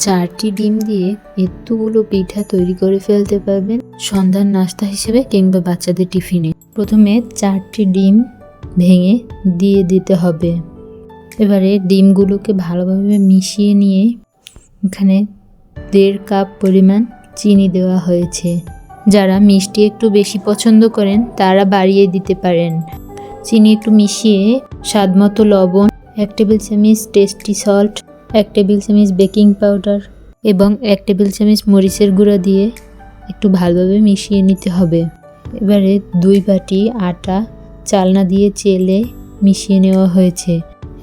4টি ডিম দিয়ে এতগুলো পিঠা তৈরি করে ফেলতে পারবেন সন্ধ্যার নাস্তা হিসেবে কিংবা বাচ্চাদের টিফিনে। প্রথমে 4টি ডিম ভেঙে দিয়ে দিতে হবে। এবারে ডিমগুলোকে ভালোভাবে মিশিয়ে নিয়ে এখানে 1.5 কাপ পরিমাণ চিনি দেওয়া হয়েছে। যারা মিষ্টি একটু বেশি পছন্দ করেন তারা বাড়িয়ে দিতে পারেন। চিনি একটু মিশিয়ে স্বাদমতো লবণ, 1 টেবিল চামচ টেস্টি সল্ট, 1 টেবিল চামচ বেকিং পাউডার এবং 1 টেবিল চামচ মরিচের গুঁড়া দিয়ে একটু ভালোভাবে মিশিয়ে নিতে হবে। এবারে 2 বাটি আটা চালনা দিয়ে চেলে মিশিয়ে নেওয়া হয়েছে।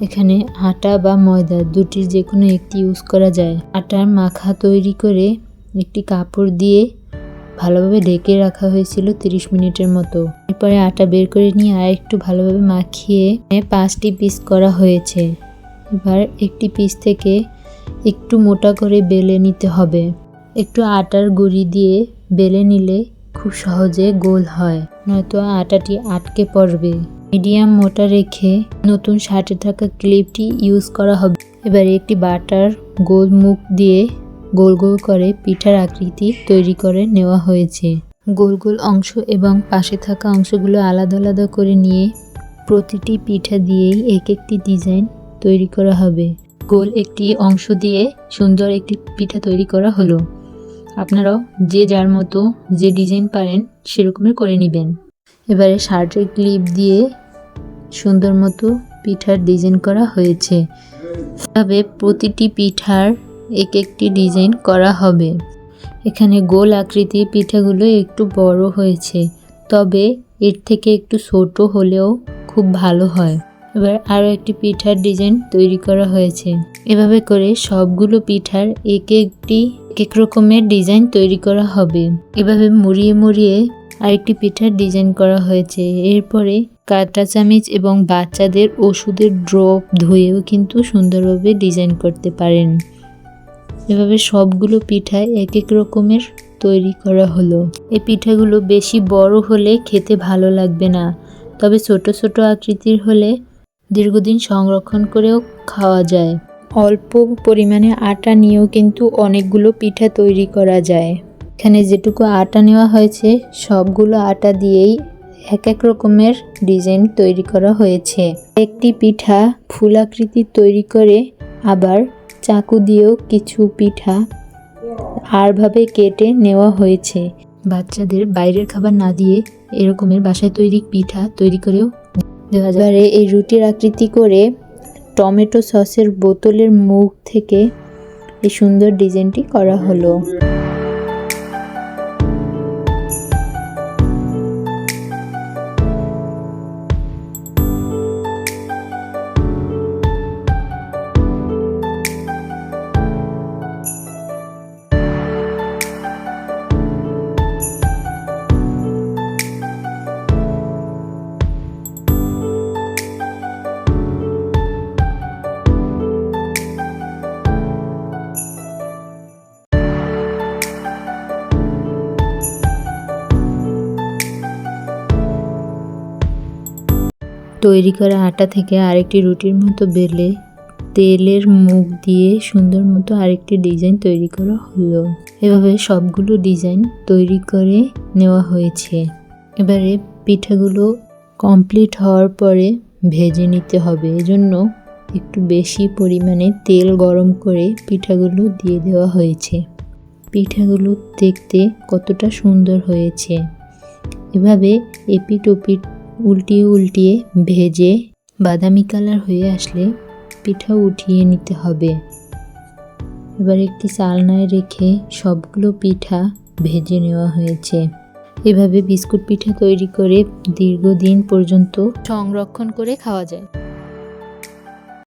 এখানে আটা বা ময়দা দুটির যে কোনো একটি ইউজ করা যায়। আটার মাখা তৈরি করে একটি কাপড় দিয়ে ভালোভাবে ঢেকে রাখা হয়েছিল 30 মিনিটের মতো। এরপরে আটা বের করে নিয়ে আর একটু ভালোভাবে মাখিয়ে 5টি পিস করা হয়েছে। এবার একটি পিস থেকে একটু মোটা করে বেলে নিতে হবে। একটু আটার গুঁড়ি দিয়ে বেলে নিলে খুব সহজে গোল হয়, নয়তো আটাটি আটকে পড়বে। মিডিয়াম মোটা রেখে নতুন সাটে থাকা ক্লিপটি ইউজ করা হবে। এবার একটি বাটার গোল মুখ দিয়ে গোল গোল করে পিঠার আকৃতি তৈরি করে নেওয়া হয়েছে। গোল গোল অংশ এবং পাশে থাকা অংশগুলো আলাদা আলাদা করে নিয়ে প্রতিটি পিঠা দিয়েই এক একটি ডিজাইন তৈরি করা হবে। গোল একটি অংশ দিয়ে সুন্দর একটি পিঠা তৈরি করা হলো। আপনারাও যে যার মতো যে ডিজাইন পারেন সেরকমের করে নেবেন। এবারে শার্টের ক্লিপ দিয়ে সুন্দর মতো পিঠার ডিজাইন করা হয়েছে। এভাবে প্রতিটি পিঠার এক একটি ডিজাইন করা হবে। এখানে গোল আকৃতির পিঠাগুলো একটু বড় হয়েছে, তবে এর থেকে একটু ছোট হলেও খুব ভালো হয়। এবার আরও একটি পিঠার ডিজাইন তৈরি করা হয়েছে। এভাবে করে সবগুলো পিঠার এক এক রকমের ডিজাইন তৈরি করা হবে। এভাবে মুড়িয়ে মুড়িয়ে আরেকটি পিঠার ডিজাইন করা হয়েছে। এরপরে কাঁটা চামচ এবং বাচ্চাদের ওষুধের ড্রপ ধুয়েও কিন্তু সুন্দরভাবে ডিজাইন করতে পারেন। এভাবে সবগুলো পিঠা এক এক রকমের তৈরি করা হলো। এই পিঠাগুলো বেশি বড় হলে খেতে ভালো লাগবে না, তবে ছোট ছোট আকৃতির হলে দীর্ঘদিন সংরক্ষণ করেও খাওয়া যায়। অল্প পরিমাণে আটা নিয়েও কিন্তু অনেকগুলো পিঠা তৈরি করা যায়। এখানে যেটুকু আটা নেওয়া হয়েছে সবগুলো আটা দিয়েই এক এক রকমের ডিজাইন তৈরি করা হয়েছে। একটি পিঠা ফুল আকৃতি তৈরি করে আবার চাকু দিয়েও কিছু পিঠা আরভাবে কেটে নেওয়া হয়েছে। বাচ্চাদের বাইরের খাবার না দিয়ে এরকমের বাসায় তৈরি পিঠা তৈরি করেও দেওয়া যায়। এই রুটির আকৃতি করে টমেটো সসের বোতলের মুখ থেকে এই সুন্দর ডিজাইনটি করা হলো। তৈরি করা আটা থেকে আরেকটি রুটির মতো বেলে তেলের মুখ দিয়ে সুন্দর মতো আরেকটি ডিজাইন তৈরি করা হলো। এভাবে সবগুলো ডিজাইন তৈরি করে নেওয়া হয়েছে। এবারে পিঠাগুলো কমপ্লিট হওয়ার পরে ভেজে নিতে হবে। এজন্য একটু বেশি পরিমাণে তেল গরম করে পিঠাগুলো দিয়ে দেওয়া হয়েছে। পিঠাগুলো দেখতে কতটা সুন্দর হয়েছে। এভাবে এপিট ওপিট উল্টিয়ে উল্টিয়ে ভেজে বাদামি কালার হয়ে আসলে পিঠা উঠিয়ে নিতে হবে। এবার একটি চালনায় রেখে সবগুলো পিঠা ভেজে নেওয়া হয়েছে। এভাবে বিস্কুট পিঠা তৈরি করে দীর্ঘদিন পর্যন্ত সংরক্ষণ করে খাওয়া যায়।